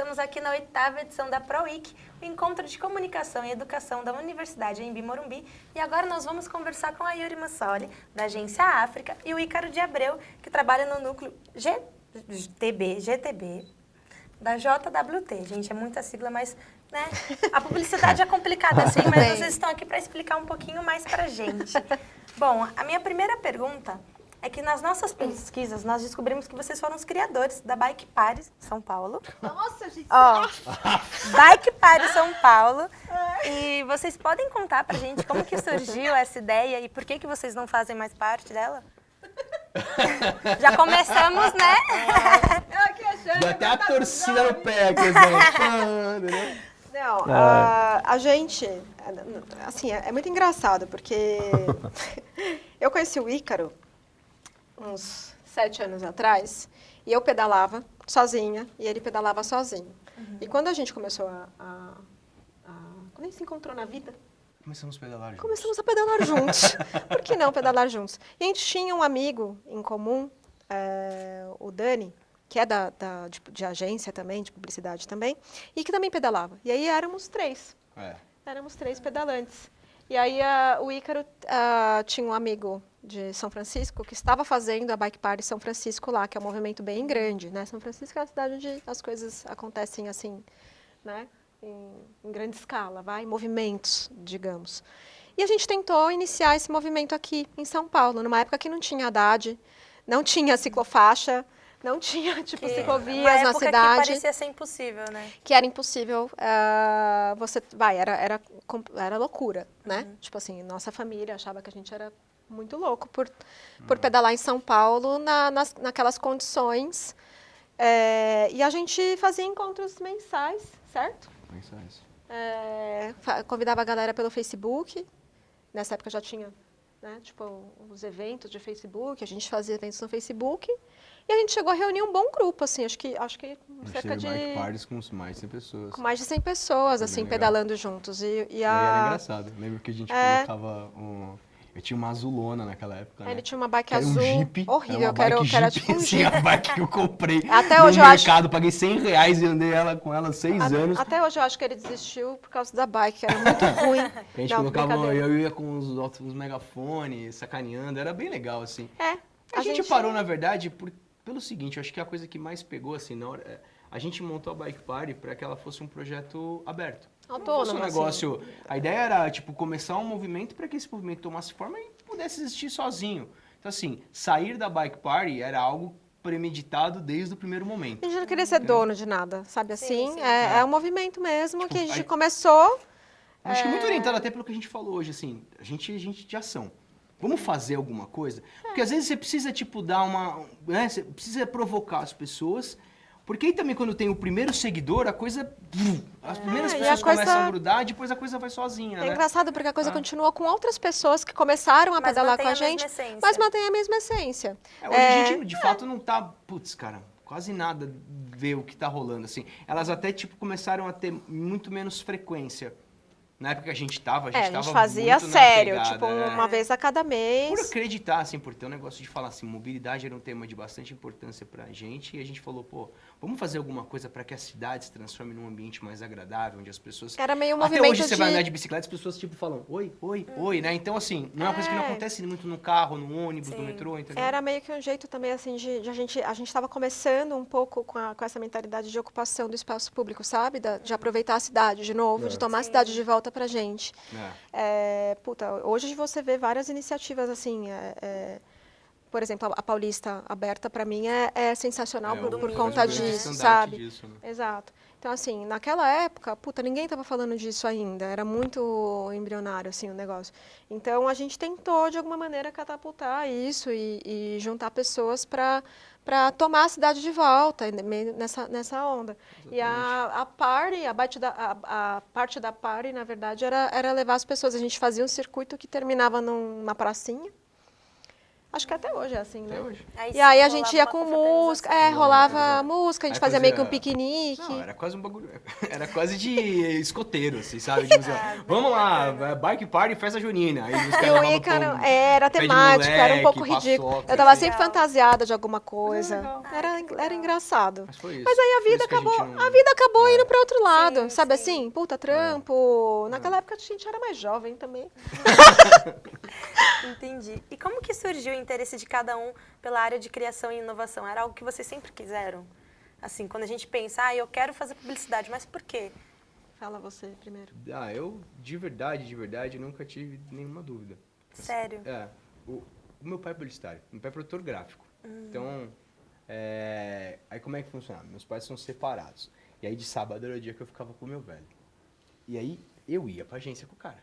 estamos aqui na 8ª edição da ProWeek, o Encontro de Comunicação e Educação da Universidade Anhembi Morumbi. E agora nós vamos conversar com a Yuri Mussoli, da Agência África, e o Ícaro de Abreu, que trabalha no núcleo GTB, da JWT. Gente, é muita sigla, mas né, a publicidade é complicada assim, mas vocês estão aqui para explicar um pouquinho mais para a gente. Bom, a minha primeira pergunta é que nas nossas pesquisas nós descobrimos que vocês foram os criadores da Bike Party São Paulo. Nossa, gente! Bike Party São Paulo. E vocês podem contar pra gente como que surgiu essa ideia e por que vocês não fazem mais parte dela? Já começamos, né? Eu aqui achando. Deu até a torcida no pé aqui, né? Não, a gente, assim, é muito engraçado, porque eu conheci o Ícaro uns 7 anos atrás, e eu pedalava sozinha, e ele pedalava sozinho. E quando a gente começou quando a gente se encontrou na vida, Começamos a pedalar juntos. começamos a pedalar juntos. Por que não pedalar juntos? E a gente tinha um amigo em comum, o Dani, que é de agência também, de publicidade também, e que também pedalava. E aí éramos 3. Éramos 3 pedalantes. E aí o Ícaro tinha um amigo de São Francisco que estava fazendo a Bike Party São Francisco lá, que é um movimento bem grande, né? São Francisco é uma cidade onde as coisas acontecem assim, né? Em grande escala, movimentos, digamos. E a gente tentou iniciar esse movimento aqui em São Paulo, numa época que não tinha Haddad, não tinha ciclofaixa, não tinha, ciclovias na cidade. Que parecia ser impossível, né? Que era impossível, era loucura, né? Tipo assim, nossa família achava que a gente era muito louco por pedalar em São Paulo naquelas condições. E a gente fazia encontros mensais, certo? Mensais. Convidava a galera pelo Facebook. Nessa época já tinha, né, os eventos de Facebook, a gente fazia eventos no Facebook. E a gente chegou a reunir um bom grupo, assim, acho que cerca de... Bike parties com mais de 100 pessoas. Com mais de 100 pessoas, Foi assim, bem pedalando juntos. E era engraçado. Lembro que a gente colocava Eu tinha uma azulona naquela época, né? Ele tinha uma bike era azul um Jeep, horrível, que era tipo um assim, Jeep. a bike que eu comprei Até hoje no eu mercado, paguei R$100 e andei com ela 6 anos. Até hoje eu acho que ele desistiu por causa da bike, era muito ruim. A gente colocava, eu ia com os megafones, sacaneando, era bem legal, assim. A gente parou, na verdade, pelo seguinte, eu acho que a coisa que mais pegou, assim, na hora, a gente montou a Bike Party para que ela fosse um projeto aberto. Autônomo, um negócio, assim. A ideia era, começar um movimento para que esse movimento tomasse forma e pudesse existir sozinho. Então, assim, sair da Bike Party era algo premeditado desde o primeiro momento. A gente não queria ser dono de nada, sabe assim? Sim. É um movimento mesmo que a gente começou... Acho que muito orientado até pelo que a gente falou hoje, assim, a gente de ação. Vamos fazer alguma coisa? Porque às vezes você precisa, dar uma... Né, você precisa provocar as pessoas... Porque aí também quando tem o primeiro seguidor, a coisa... As primeiras pessoas começam a grudar, depois a coisa vai sozinha, né? É engraçado porque a coisa continua com outras pessoas que começaram a pedalar com a gente, mas mantém a mesma essência. Hoje a gente, de fato, não tá... Putz, cara, quase nada vê o que tá rolando, assim. Elas até, começaram a ter muito menos frequência. Na época que a gente tava a gente fazia sério, uma vez a cada mês. Por acreditar, assim, por ter um negócio de falar assim, mobilidade era um tema de bastante importância pra gente, e a gente falou, pô, vamos fazer alguma coisa para que a cidade se transforme num ambiente mais agradável, onde as pessoas... Era meio um Até movimento hoje você vai andar de bicicleta, as pessoas, falam, oi, oi, né? Então, assim, não é uma coisa que não acontece muito no carro, no ônibus, no metrô, entendeu? Era meio que um jeito também, assim, a gente estava começando um pouco com essa mentalidade de ocupação do espaço público, sabe? De aproveitar a cidade de novo, de tomar a cidade de volta pra gente. Hoje você vê várias iniciativas assim, por exemplo, a Paulista Aberta para mim é sensacional por conta disso, sabe? Disso, né? Exato. Então assim, naquela época, ninguém estava falando disso ainda, era muito embrionário assim o negócio. Então a gente tentou de alguma maneira catapultar isso e juntar pessoas para tomar a cidade de volta nessa onda. Exatamente. E a parte da party, na verdade, era levar as pessoas. A gente fazia um circuito que terminava numa pracinha, Acho que até hoje é assim, né? Até hoje. E aí a rolava gente ia uma com música, confraternização. rolava música, a gente Aí fazia meio que um fazia- piquenique. Não, era quase um bagulho. Era quase de escoteiro, assim, sabe? Tipo, assim, ó, vamos lá, bike party, festa junina. Aí os E caras o levavam Ícaro pão, era pé de temático, era um pouco moleque, ridículo. paçoca, Eu tava assim. sempre Legal. fantasiada de alguma coisa. legal. Ai, que Era legal. engraçado. Mas foi isso. Mas aí a Por vida isso que acabou, gente não- a vida acabou É. indo para outro lado, Sim, sabe sim. assim? Puta, trampo. Naquela época a gente era mais jovem também. Entendi. E como que surgiu o interesse de cada um pela área de criação e inovação? Era algo que vocês sempre quiseram? Assim, quando a gente pensa, eu quero fazer publicidade, mas por quê? Fala você primeiro. Ah, eu, de verdade, nunca tive nenhuma dúvida. Sério? O meu pai é publicitário, meu pai é produtor gráfico. Então, aí como é que funciona? Meus pais são separados. E aí de sábado era o dia que eu ficava com o meu velho. E aí eu ia pra agência com o cara.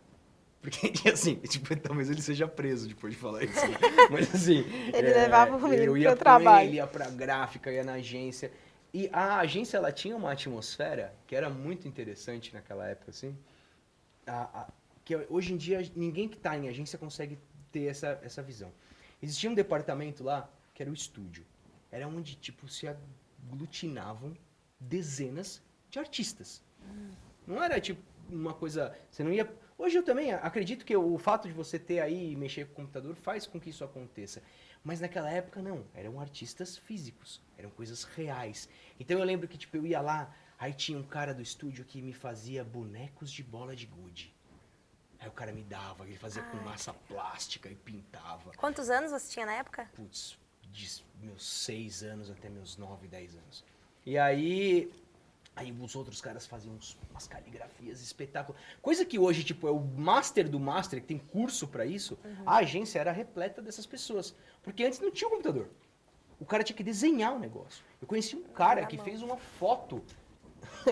Porque, assim, tipo, talvez ele seja preso depois de falar isso, né? Mas assim... Ele levava o menino eu ia pro com trabalho. ele, ia pra gráfica, ia na agência. E a agência, ela tinha uma atmosfera que era muito interessante naquela época, assim. Que hoje em dia, ninguém que tá em agência consegue ter essa visão. Existia um departamento lá, que era o estúdio. Era onde, tipo, se aglutinavam dezenas de artistas. Não era, tipo, uma coisa... Você não ia... Hoje eu também acredito que o fato de você ter aí e mexer com o computador faz com que isso aconteça. Mas naquela época, não. Eram artistas físicos. Eram coisas reais. Então eu lembro que, tipo, eu ia lá, aí tinha um cara do estúdio que me fazia bonecos de bola de gude. Aí o cara me dava, ele fazia com massa plástica e pintava. Quantos anos você tinha na época? Putz, de meus 6 anos até meus 9, 10 anos. E aí os outros caras faziam umas caligrafias espetáculas. Coisa que hoje, tipo, é o master do master, que tem curso pra isso. A agência era repleta dessas pessoas. Porque antes não tinha um computador. O cara tinha que desenhar o negócio. Eu conheci um cara que fez uma foto.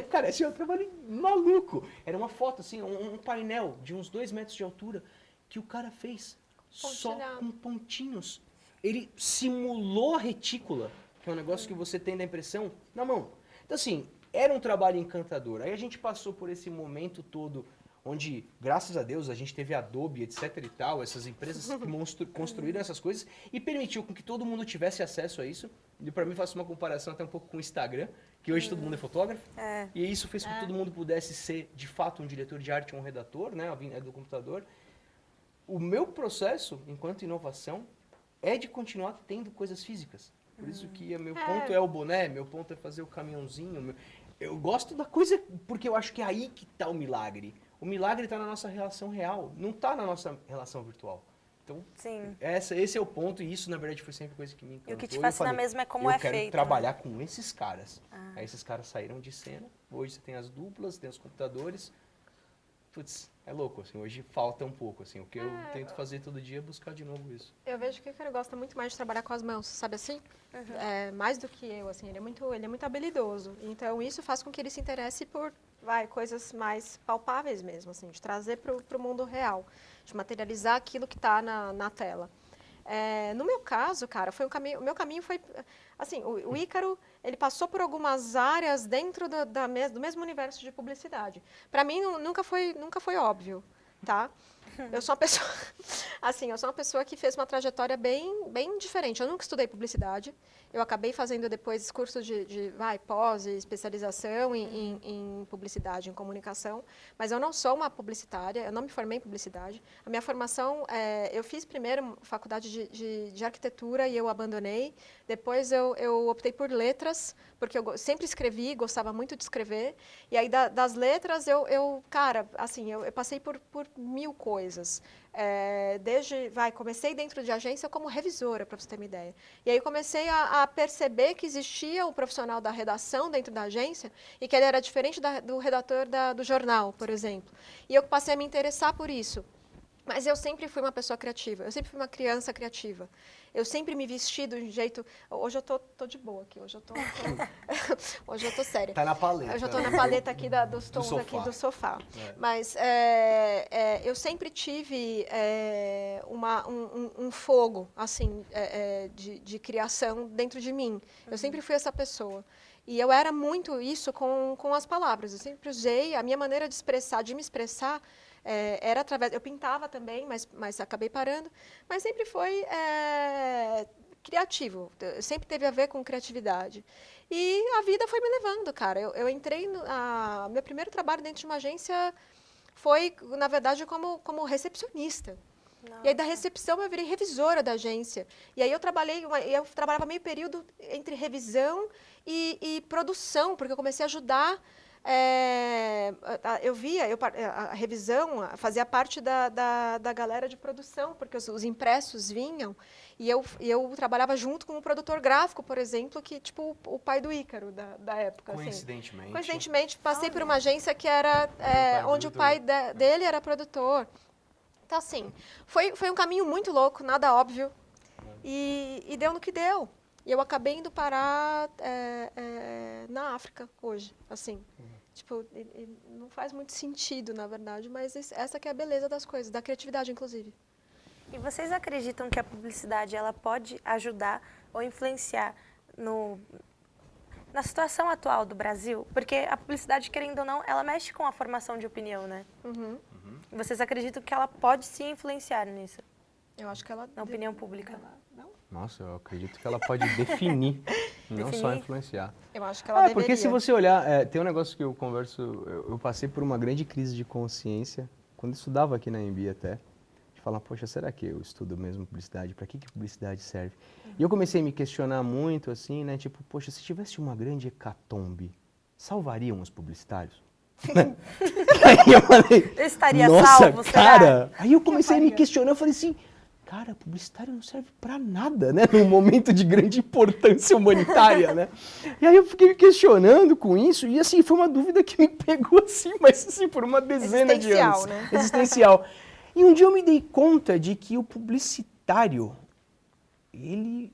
Cara, esse é um trabalho maluco. Era uma foto, assim, um painel de uns 2 metros de altura que o cara fez só Pontilhado. com pontinhos. Ele simulou a retícula, que é um negócio que você tem da impressão, na mão. Então, assim, era um trabalho encantador. Aí a gente passou por esse momento todo, onde, graças a Deus, a gente teve Adobe, etc e tal, essas empresas que construíram essas coisas e permitiu com que todo mundo tivesse acesso a isso. E para mim, faço uma comparação até um pouco com o Instagram, que hoje todo mundo é fotógrafo. E isso fez com que todo mundo pudesse ser, de fato, um diretor de arte ou um redator, né, do computador. O meu processo, enquanto inovação, é de continuar tendo coisas físicas. Por isso que meu ponto é o boné, meu ponto é fazer o caminhãozinho. Eu gosto da coisa, porque eu acho que é aí que está o milagre. O milagre está na nossa relação real, não está na nossa relação virtual. Então, Sim. esse é o ponto, e isso, na verdade, foi sempre coisa que me encantou. E o que te Eu fascina falei, mesmo é como eu é quero feito, trabalhar com esses caras. Aí esses caras saíram de cena, hoje você tem as duplas, tem os computadores. Putz, é louco, assim, hoje falta um pouco, assim, o que eu tento fazer todo dia é buscar de novo isso. Eu vejo que o cara gosta muito mais de trabalhar com as mãos, sabe assim? Mais do que eu, assim, ele é muito habilidoso. Então, isso faz com que ele se interesse por, coisas mais palpáveis mesmo, assim, de trazer para o mundo real, de materializar aquilo que está na tela. No meu caso, cara, o meu caminho foi, assim, o Ícaro, ele passou por algumas áreas dentro do mesmo universo de publicidade. Para mim, nunca foi óbvio, tá? Eu sou uma pessoa, assim, que fez uma trajetória bem diferente. Eu nunca estudei publicidade. Eu acabei fazendo depois cursos de pós e especialização em publicidade, em comunicação. Mas eu não sou uma publicitária, eu não me formei em publicidade. A minha formação, eu fiz primeiro faculdade de arquitetura e eu abandonei. Depois eu optei por letras, porque eu sempre escrevi, gostava muito de escrever. E aí das letras, cara, assim, eu passei por 1000 coisas. Comecei dentro de agência como revisora, para você ter uma ideia. E aí comecei a perceber que existia um profissional da redação dentro da agência e que ele era diferente do redator do jornal, por exemplo. E eu passei a me interessar por isso. Mas eu sempre fui uma pessoa criativa, eu sempre fui uma criança criativa. Eu sempre me vesti de um jeito... Hoje eu tô de boa aqui, hoje eu tô séria. Tá na paleta. Hoje eu tô na paleta aqui dos tons aqui do sofá. Mas eu sempre tive um fogo, assim, de criação dentro de mim. Eu sempre fui essa pessoa. E eu era muito isso com as palavras. Eu sempre usei a minha maneira de me expressar, era através... Eu pintava também, mas acabei parando. Mas sempre foi criativo, sempre teve a ver com criatividade. E a vida foi me levando, cara. Eu entrei... meu primeiro trabalho dentro de uma agência foi, na verdade, como recepcionista. Nossa. E aí, da recepção, eu virei revisora da agência. E aí, eu trabalhava meio período entre revisão e produção, porque eu comecei a ajudar. A revisão fazia parte da galera de produção, porque os impressos vinham. E eu trabalhava junto com um produtor gráfico, por exemplo, que, tipo, o pai do Ícaro da época. Coincidentemente. Assim. Coincidentemente, passei por uma agência que era onde o pai dele era produtor. Então, assim, foi um caminho muito louco, nada óbvio, e deu no que deu. E eu acabei indo parar na África hoje, assim. Tipo, não faz muito sentido, na verdade, mas essa que é a beleza das coisas, da criatividade, inclusive. E vocês acreditam que a publicidade ela pode ajudar ou influenciar na situação atual do Brasil? Porque a publicidade, querendo ou não, ela mexe com a formação de opinião, né? Uhum. Vocês acreditam que ela pode sim influenciar nisso, Eu acho que ela... na opinião pública? Nossa, eu acredito que ela pode definir, não só influenciar. Eu acho que ela deveria. Porque se você olhar, tem um negócio que eu converso, eu passei por uma grande crise de consciência, quando eu estudava aqui na Embi até, de falar, poxa, será que eu estudo mesmo publicidade? Para que publicidade serve? E eu comecei a me questionar muito, assim, né, tipo, poxa, se tivesse uma grande hecatombe, salvariam os publicitários? Aí eu falei, Eu estaria nossa, salvo, cara! será? Aí eu comecei a me questionar, eu falei assim, cara, publicitário não serve pra nada, né? Num momento de grande importância humanitária, né? E aí eu fiquei me questionando com isso, e assim, foi uma dúvida que me pegou assim, mas assim, por uma dezena de anos. Né? Existencial. E um dia eu me dei conta de que o publicitário,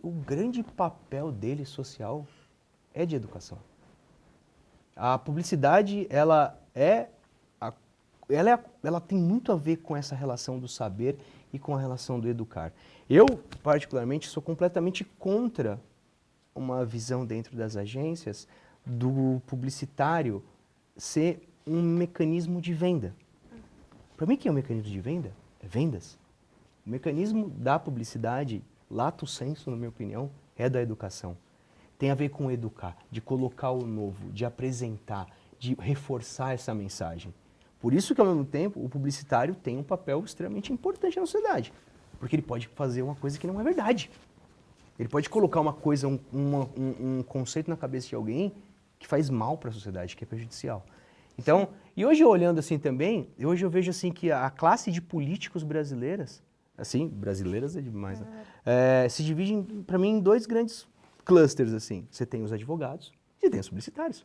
o grande papel dele social é de educação. A publicidade, ela tem muito a ver com essa relação do saber e com a relação do educar. Eu, particularmente, sou completamente contra uma visão dentro das agências do publicitário ser um mecanismo de venda. Para mim, o que é um mecanismo de venda? É vendas. O mecanismo da publicidade, lato sensu, na minha opinião, é da educação. Tem a ver com educar, de colocar o novo, de apresentar, de reforçar essa mensagem. Por isso que, ao mesmo tempo, o publicitário tem um papel extremamente importante na sociedade. Porque ele pode fazer uma coisa que não é verdade. Ele pode colocar uma coisa, um conceito na cabeça de alguém que faz mal para a sociedade, que é prejudicial. Então, e hoje olhando assim também, hoje eu vejo assim que a classe de políticos brasileiras, assim, brasileiras é demais, né? Se divide, para mim, em dois grandes clusters, assim. Você tem os advogados e tem os publicitários.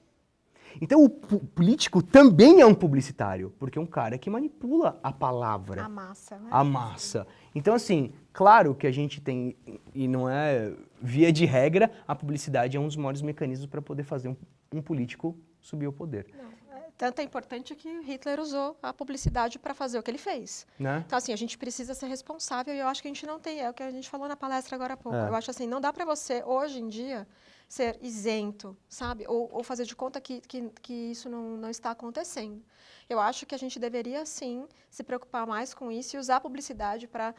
Então, o político também é um publicitário, porque é um cara que manipula a palavra. A massa, né? A massa. Então, assim, claro que a gente tem, e não é via de regra, a publicidade é um dos maiores mecanismos para poder fazer um político subir ao poder. Tanto é importante que Hitler usou a publicidade para fazer o que ele fez. Né? Então, assim, a gente precisa ser responsável e eu acho que a gente não tem, é o que a gente falou na palestra agora há pouco. Eu acho assim, não dá para você, hoje em dia, ser isento, sabe? Ou fazer de conta que isso não está acontecendo. Eu acho que a gente deveria, sim, se preocupar mais com isso e usar a publicidade para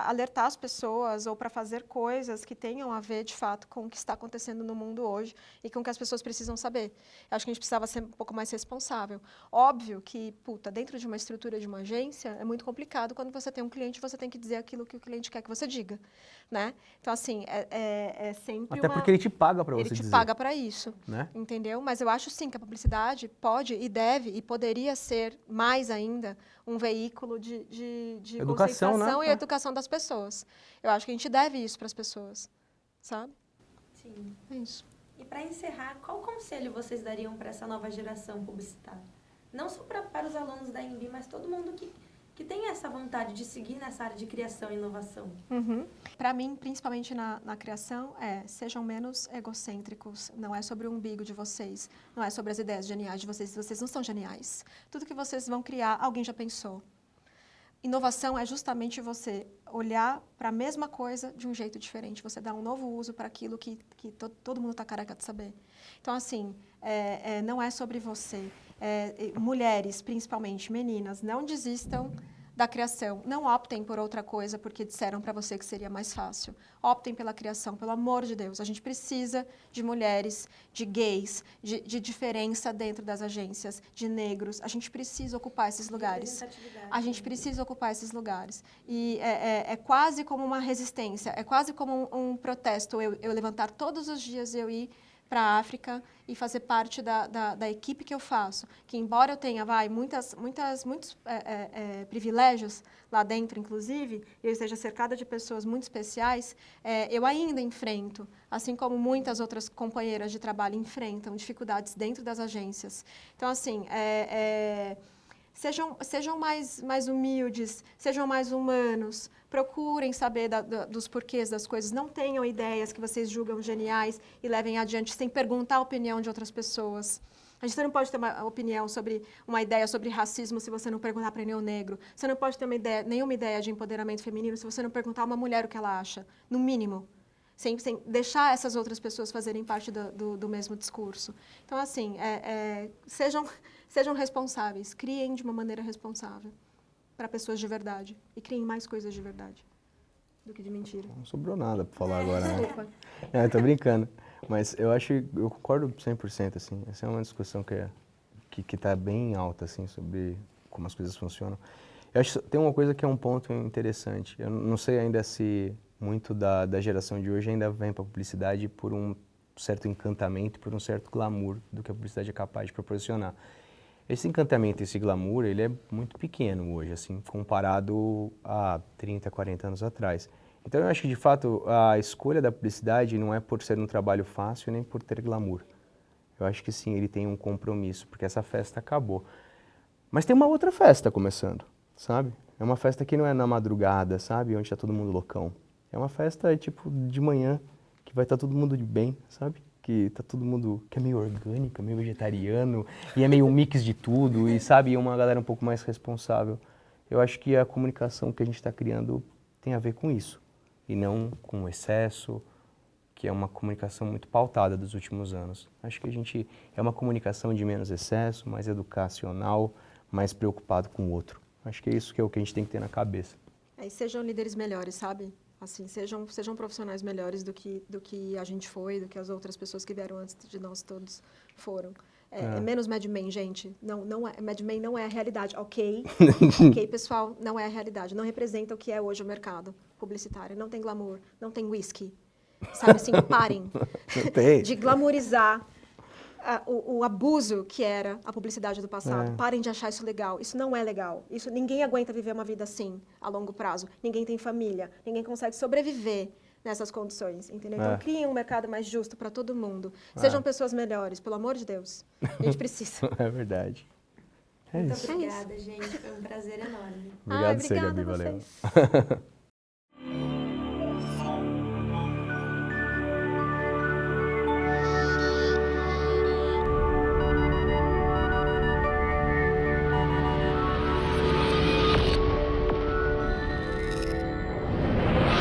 alertar as pessoas ou para fazer coisas que tenham a ver, de fato, com o que está acontecendo no mundo hoje e com o que as pessoas precisam saber. Eu acho que a gente precisava ser um pouco mais responsável. Óbvio que, dentro de uma estrutura de uma agência, é muito complicado quando você tem um cliente, você tem que dizer aquilo que o cliente quer que você diga, né? Então, assim, é sempre Até porque ele te paga para você dizer. Ele te paga para isso, né? Entendeu? Mas eu acho, sim, que a publicidade pode e deve e poderia ser, mais ainda, um veículo de educação, conscientização, né? E educação das pessoas. Eu acho que a gente deve isso para as pessoas, sabe? Sim. É isso. E para encerrar, qual conselho vocês dariam para essa nova geração publicitária? Não só para os alunos da Embi, mas todo mundo que tem essa vontade de seguir nessa área de criação e inovação. Para mim, principalmente na criação, sejam menos egocêntricos. Não é sobre o umbigo de vocês, não é sobre as ideias geniais de vocês. Vocês não são geniais. Tudo que vocês vão criar, alguém já pensou. inovação é justamente você olhar para a mesma coisa de um jeito diferente, você dar um novo uso para aquilo que todo mundo está careca de saber. Então, assim, não é sobre você. Mulheres, principalmente meninas, não desistam da criação. Não optem por outra coisa porque disseram para você que seria mais fácil. Optem pela criação, pelo amor de Deus. A gente precisa de mulheres, de gays, de diferença dentro das agências, de negros. A gente precisa ocupar esses lugares. A gente precisa ocupar esses lugares. E é quase como uma resistência, é quase como um protesto. Eu levantar todos os dias, eu ir para a África e fazer parte da equipe que eu faço, que embora eu tenha muitos privilégios lá dentro, inclusive, eu esteja cercada de pessoas muito especiais, eu ainda enfrento, assim como muitas outras companheiras de trabalho enfrentam dificuldades dentro das agências. Então, assim, sejam mais humildes, sejam mais humanos, procurem saber dos porquês das coisas, não tenham ideias que vocês julgam geniais e levem adiante sem perguntar a opinião de outras pessoas. A gente não pode ter uma ideia sobre racismo se você não perguntar para nenhum negro. Você não pode ter nenhuma ideia de empoderamento feminino se você não perguntar a uma mulher o que ela acha, no mínimo. Sem deixar essas outras pessoas fazerem parte do mesmo discurso. Então, assim, sejam responsáveis, criem de uma maneira responsável para pessoas de verdade e criem mais coisas de verdade do que de mentira. Não sobrou nada para falar agora, né? Desculpa. Tô brincando. Mas eu concordo 100%, assim. Essa é uma discussão que tá bem alta, assim, sobre como as coisas funcionam. Eu acho que tem uma coisa que é um ponto interessante. Eu não sei ainda se muito da geração de hoje ainda vem para a publicidade por um certo encantamento, por um certo glamour do que a publicidade é capaz de proporcionar. Esse encantamento, esse glamour, ele é muito pequeno hoje, assim, comparado a 30, 40 anos atrás. Então, eu acho que, de fato, a escolha da publicidade não é por ser um trabalho fácil nem por ter glamour. Eu acho que, sim, ele tem um compromisso, porque essa festa acabou. Mas tem uma outra festa começando, sabe? É uma festa que não é na madrugada, sabe? Onde está todo mundo loucão. É uma festa, tipo, de manhã, que vai estar todo mundo de bem, sabe? Que tá todo mundo, que é meio orgânico, meio vegetariano, e é meio um mix de tudo, e sabe, uma galera um pouco mais responsável. Eu acho que a comunicação que a gente está criando tem a ver com isso, e não com o excesso, que é uma comunicação muito pautada dos últimos anos. Acho que é uma comunicação de menos excesso, mais educacional, mais preocupado com o outro. Acho que é isso que é o que a gente tem que ter na cabeça. E sejam líderes melhores, sabe? Assim, sejam profissionais melhores do que a gente foi, do que as outras pessoas que vieram antes de nós todos foram. É menos Mad Men, gente. Não é, Mad Men não é a realidade. Ok, pessoal, não é a realidade. Não representa o que é hoje o mercado publicitário. Não tem glamour, não tem whisky. Sabe assim, parem de glamourizar o abuso que era a publicidade do passado. Parem de achar isso legal. Isso não é legal. Ninguém aguenta viver uma vida assim, a longo prazo. Ninguém tem família. Ninguém consegue sobreviver nessas condições, entendeu? Então, criem um mercado mais justo para todo mundo. Sejam pessoas melhores, pelo amor de Deus. A gente precisa. É verdade. Muito obrigada, gente. Foi um prazer enorme. Obrigado, obrigada Gabi. a Valeu. vocês.